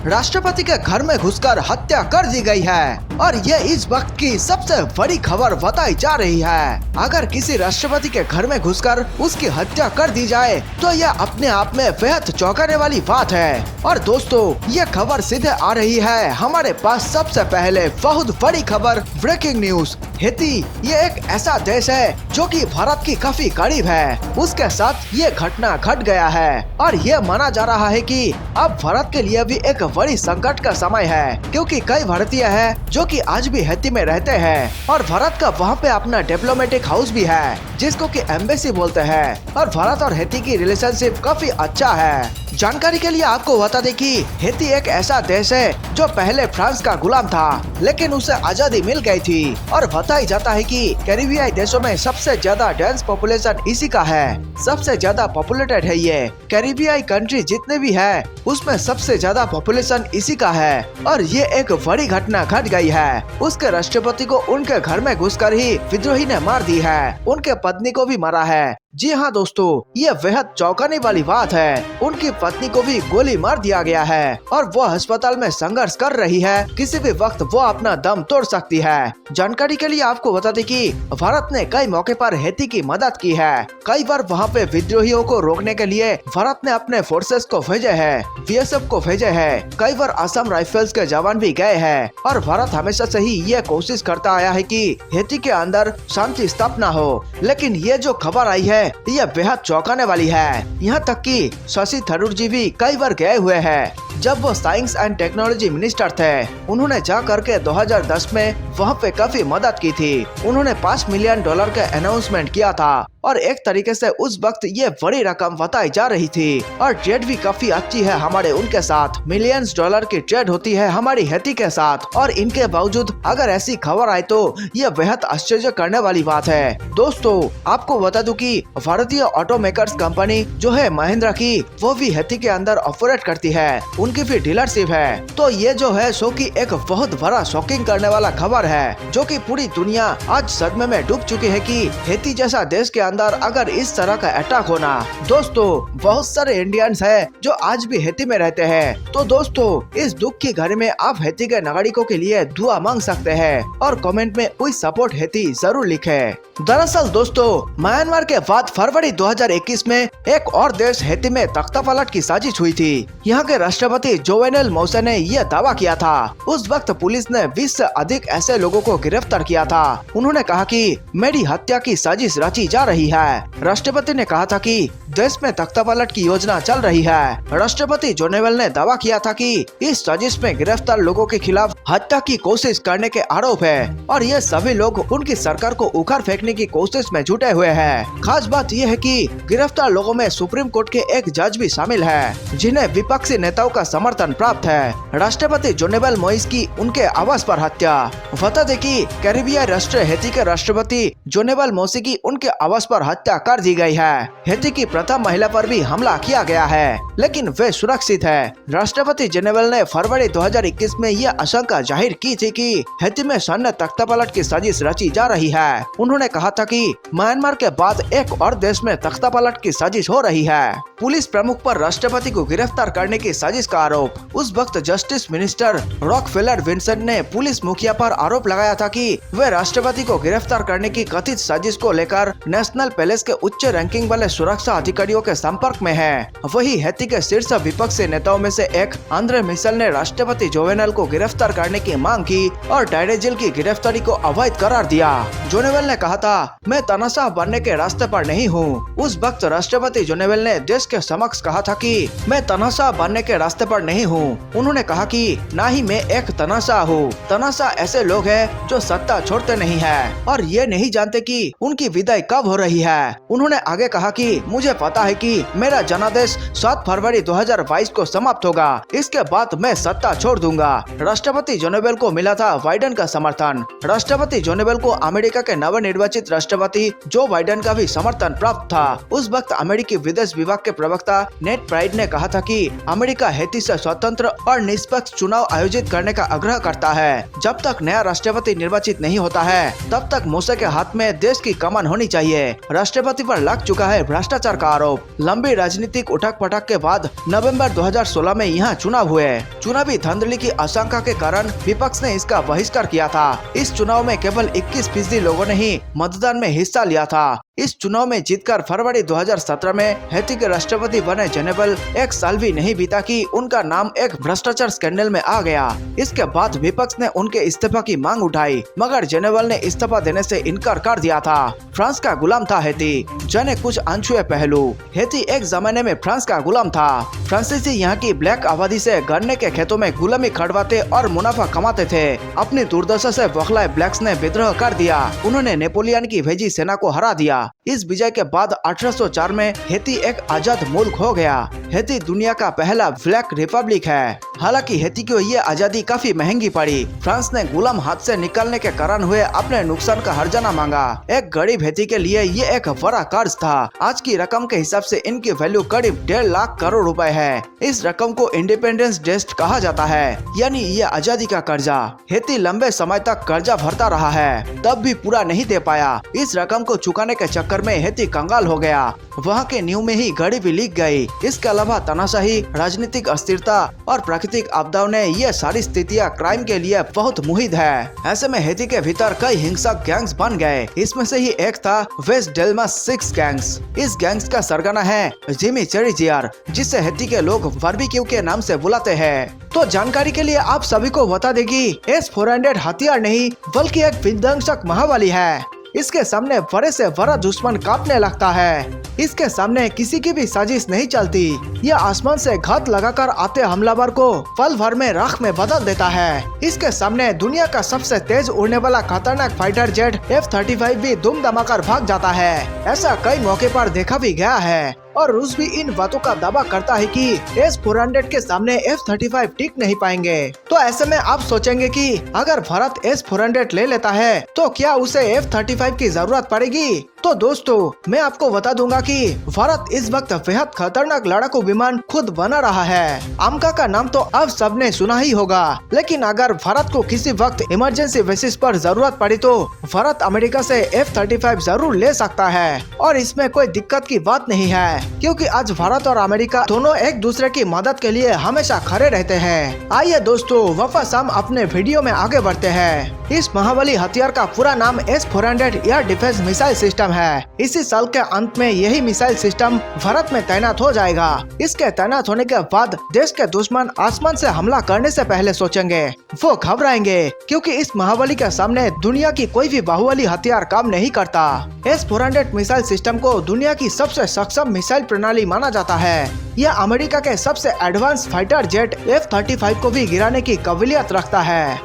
राष्ट्रपति के घर में घुसकर हत्या कर दी गई है और ये इस वक्त की सबसे बड़ी खबर बताई जा रही है। अगर किसी राष्ट्रपति के घर में घुसकर उसकी हत्या कर दी जाए तो यह अपने आप में बेहद चौंकाने वाली बात है। और दोस्तों, ये खबर सीधे आ रही है हमारे पास सबसे पहले बहुत बड़ी खबर, ब्रेकिंग न्यूज। हैती ये एक ऐसा देश है जो कि भारत की काफी करीब है, उसके साथ ये घटना घट गया है और ये माना जा रहा है कि अब भारत के लिए भी एक बड़ी संकट का समय है, क्योंकि कई भारतीय हैं जो कि आज भी हैती में रहते हैं और भारत का वहाँ पे अपना डिप्लोमेटिक हाउस भी है जिसको कि एम्बेसी बोलते हैं और भारत और हैती की रिलेशनशिप काफी अच्छा है। जानकारी के लिए आपको बता दें कि हैती एक ऐसा देश है जो पहले फ्रांस का गुलाम था, लेकिन उसे आजादी मिल गई थी और बताई जाता है कि कैरिबियाई देशों में सबसे ज्यादा डेंस पॉपुलेशन इसी का है, सबसे ज्यादा पॉपुलेटेड है ये। कैरिबियाई कंट्री जितने भी है उसमें सबसे ज्यादा पॉपुलेशन इसी का है और ये एक बड़ी घटना घट गई है। उसके राष्ट्रपति को उनके घर में घुसकर ही विद्रोही ने मार दी है, उनके पत्नी को भी मारा है। जी हाँ दोस्तों, ये बेहद चौंकाने वाली बात है। उनकी पत्नी को भी गोली मार दिया गया है और वो अस्पताल में संघर्ष कर रही है, किसी भी वक्त वो अपना दम तोड़ सकती है। जानकारी के लिए आपको बता दें कि भारत ने कई मौके पर हैती की मदद की है। कई बार वहाँ पे विद्रोहियों को रोकने के लिए भारत ने अपने फोर्सेस को भेजे है, बीएसएफ को भेजे है। कई बार असम राइफल्स के जवान भी गए हैं और भारत हमेशा से ही ये कोशिश करता आया है कि हैती के अंदर शांति स्थापना हो। लेकिन ये जो खबर आई है यह बेहद चौंकाने वाली है। यहाँ तक कि शशि थरूर जी भी कई बार गए हुए हैं। जब वो साइंस एंड टेक्नोलॉजी मिनिस्टर थे, उन्होंने जा करके 2010 में वहाँ पे काफी मदद की थी। उन्होंने $5 मिलियन का अनाउंसमेंट किया था और एक तरीके से उस वक्त ये बड़ी रकम बताई जा रही थी और ट्रेड भी काफी अच्छी है हमारे उनके साथ। मिलियंस डॉलर की ट्रेड होती है हमारी हैती के साथ और इनके बावजूद अगर ऐसी खबर आए तो ये बेहद आश्चर्य करने वाली बात है। दोस्तों, आपको बता दूं कि भारतीय ऑटो मेकर्स कंपनी जो है महिंद्रा की, वो भी हैती के अंदर ऑपरेट करती है, उनकी भी डीलरशिप है। तो ये जो है सो की एक बहुत बड़ा शॉकिंग करने वाला खबर है, जो कि पूरी दुनिया आज सदमे में डूब चुकी है कि हैती जैसा देश के अंदर अगर इस तरह का अटैक होना। दोस्तों, बहुत सारे इंडियंस हैं जो आज भी हैती में रहते हैं। तो दोस्तों, इस दुख की घड़ी में आप हैती के नागरिकों के लिए दुआ मांग सकते हैं और कमेंट में वी सपोर्ट हैती जरूर लिखें। दरअसल दोस्तों, म्यांमार के बाद फरवरी 2021 में एक और देश हैती में तख्तापलट की साजिश हुई थी। यहाँ के राष्ट्रपति जोवेनेल मोइसे ने यह दावा किया था। उस वक्त पुलिस ने 20 से अधिक ऐसे लोगों को गिरफ्तार किया था। उन्होंने कहा कि मेरी हत्या की साजिश रची जा रही है। राष्ट्रपति ने कहा था कि देश में तख्तापलट की योजना चल रही है। राष्ट्रपति जोवेनेल ने दावा किया था कि इस साजिश में गिरफ्तार लोगों के खिलाफ हत्या की कोशिश करने के आरोप है और ये सभी लोग उनकी सरकार को उखाड़ फेंकने की कोशिश में जुटे हुए हैं। खास बात यह है कि गिरफ्तार लोगों में सुप्रीम कोर्ट के एक जज भी शामिल है, जिन्हें विपक्षी नेताओं का समर्थन प्राप्त है। राष्ट्रपति जोवेनेल मोइसे की उनके आवास पर हत्या। बता दें कि कैरिबियाई राष्ट्र हैती के राष्ट्रपति जोवेनेल मोइसे की उनके आवास पर हत्या कर दी गई है। हैती की प्रथम महिला पर भी हमला किया गया है, लेकिन वे सुरक्षित है। राष्ट्रपति जोवेनेल ने फरवरी 2021 में यह आशंका जाहिर की थी कि हैती में सैन्य तख्तापलट की साजिश रची जा रही है। उन्होंने कहा था कि म्यांमार के बाद एक और देश में तख्तापलट की साजिश हो रही है। पुलिस प्रमुख पर राष्ट्रपति को गिरफ्तार करने की साजिश का आरोप। उस वक्त जस्टिस मिनिस्टर रॉकफेलर विंसेंट ने पुलिस मुखिया पर आरोप लगाया था कि वे राष्ट्रपति को गिरफ्तार करने की कथित साजिश को लेकर नेशनल पैलेस के उच्च रैंकिंग वाले सुरक्षा अधिकारियों के संपर्क में है। वही हैती के शीर्ष विपक्षी नेताओं में से एक आंद्रे मिशेल ने राष्ट्रपति जोवेनेल को गिरफ्तार करने की मांग की और डायरेजिल की गिरफ्तारी को अवैध करार दिया। जोवेनेल ने कहा था, मैं तानाशाह बनने के रास्ते पर नहीं हूँ। उस वक्त राष्ट्रपति जोवेनेल ने देश के समक्ष कहा था कि मैं तानाशाह बनने के रास्ते पर नहीं हूँ। उन्होंने कहा कि ना ही मैं एक तानाशाह हूँ। तानाशाह ऐसे लोग हैं जो सत्ता छोड़ते नहीं है और ये नहीं जानते कि उनकी विदाई कब हो रही है। उन्होंने आगे कहा कि मुझे पता है कि मेरा जनादेश 7 फरवरी 2022 को समाप्त होगा। इसके बाद मैं सत्ता छोड़ दूंगा। राष्ट्रपति जोवेनेल को मिला था बाइडेन का समर्थन। राष्ट्रपति जोवेनेल को अमेरिका के नवनिर्वाचित राष्ट्रपति जो बाइडेन का भी समर्थन प्राप्त था। उस वक्त अमेरिकी विदेश विभाग के प्रवक्ता नेट प्राइड ने कहा था कि अमेरिका हैती हेती से स्वतंत्र और निष्पक्ष चुनाव आयोजित करने का आग्रह करता है। जब तक नया राष्ट्रपति निर्वाचित नहीं होता है, तब तक मूसा के हाथ में देश की कमान होनी चाहिए। राष्ट्रपति पर लग चुका है भ्रष्टाचार का आरोप। लंबी राजनीतिक उठक पटक के बाद नवंबर 2016 में यहाँ चुनाव हुए। चुनावी धांधली की आशंका के कारण विपक्ष ने इसका बहिष्कार किया था। इस चुनाव में केवल 21% लोगों ने ही मतदान में हिस्सा लिया था। इस चुनाव में जीतकर फरवरी 2017 में हेती के राष्ट्रपति बने जेनेवल एक साल भी नहीं बीता कि उनका नाम एक भ्रष्टाचार स्कैंडल में आ गया। इसके बाद विपक्ष ने उनके इस्तीफा की मांग उठाई, मगर जेनेवल ने इस्तीफा देने से इनकार कर दिया था। फ्रांस का गुलाम था हेती। जाने कुछ अनछुए पहलू। हेती एक जमाने में फ्रांस का गुलाम था। फ्रांसीसी यहाँ की ब्लैक आबादी से गन्ने के खेतों में गुलामी खड़वाते और मुनाफा कमाते थे। अपनी दुर्दशा से बौखलाए ब्लैक्स ने विद्रोह कर दिया। उन्होंने नेपोलियन की भेजी सेना को हरा दिया। इस विजय के बाद 1804 में हेती एक आजाद मुल्क हो गया। हेती दुनिया का पहला ब्लैक रिपब्लिक है। हालांकि हेती को ये आजादी काफी महंगी पड़ी। फ्रांस ने गुलाम हाथ से निकलने के कारण हुए अपने नुकसान का हर्जाना मांगा। एक गरीब हेती के लिए ये एक बड़ा कर्ज था। आज की रकम के हिसाब से इनकी वैल्यू करीब 1.5 लाख करोड़ रुपए है। इस रकम को इंडिपेंडेंस डेट कहा जाता है, यानी ये आजादी का कर्जा। हेती लंबे समय तक कर्जा भरता रहा है, तब भी पूरा नहीं दे पाया। इस रकम को चुकाने के चक्कर में हेती कंगाल हो गया। वहाँ के नींव में ही गरीबी लिख गई। इसके अलावा तानाशाही, राजनीतिक अस्थिरता और प्राकृतिक आपदाओं ने ये सारी स्थितियाँ क्राइम के लिए बहुत मुहित है। ऐसे में हेती के भीतर कई हिंसक गैंग्स बन गए। इसमें से ही एक था वेस्ट डेल्मा 6 गैंग्स। इस गैंग्स का सरगना है जिमी चेरिजियर, जिसे हेती के लोग बारबेक्यू के नाम से बुलाते हैं। तो जानकारी के लिए आप सभी को बता देगी, S-400 हथियार नहीं बल्कि एक विध्वंसक महाबली है। इसके सामने बड़े से बड़ा दुश्मन कांपने लगता है। इसके सामने किसी की भी साजिश नहीं चलती। यह आसमान से घात लगाकर आते हमलावर को पल भर में राख में बदल देता है। इसके सामने दुनिया का सबसे तेज उड़ने वाला खतरनाक फाइटर जेट F-35 भी दुम दमाकर भाग जाता है। ऐसा कई मौके पर देखा भी गया है और रूस भी इन बातों का दावा करता है कि S-400 के सामने F-35 टिक नहीं पाएंगे। तो ऐसे में आप सोचेंगे कि अगर भारत S-400 ले लेता है तो क्या उसे F-35 की जरूरत पड़ेगी? तो दोस्तों, मैं आपको बता दूंगा कि भारत इस वक्त बेहद खतरनाक लड़ाकू विमान खुद बना रहा है। आमका का नाम तो अब सबने सुना ही होगा, लेकिन अगर भारत को किसी वक्त इमरजेंसी बेसिस पर जरूरत पड़ी तो भारत अमेरिका से F-35 जरूर ले सकता है और इसमें कोई दिक्कत की बात नहीं है, क्योंकि आज भारत और अमेरिका दोनों एक दूसरे की मदद के लिए हमेशा खड़े रहते हैं। आइए दोस्तों, वापस हम अपने वीडियो में आगे बढ़ते हैं। इस महाबली हथियार का पूरा नाम S-400 air defence missile system है। इसी साल के अंत में यही मिसाइल सिस्टम भारत में तैनात हो जाएगा। इसके तैनात होने के बाद देश के दुश्मन आसमान से हमला करने से पहले सोचेंगे, वो घबराएंगे, क्योंकि इस महाबली के सामने दुनिया की कोई भी बाहुबली हथियार काम नहीं करता। S-400 मिसाइल सिस्टम को दुनिया की सबसे सक्षम मिसाइल प्रणाली माना जाता है। यह अमेरिका के सबसे एडवांस फाइटर जेट F-35 को भी गिराने की काबिलियत रखता है।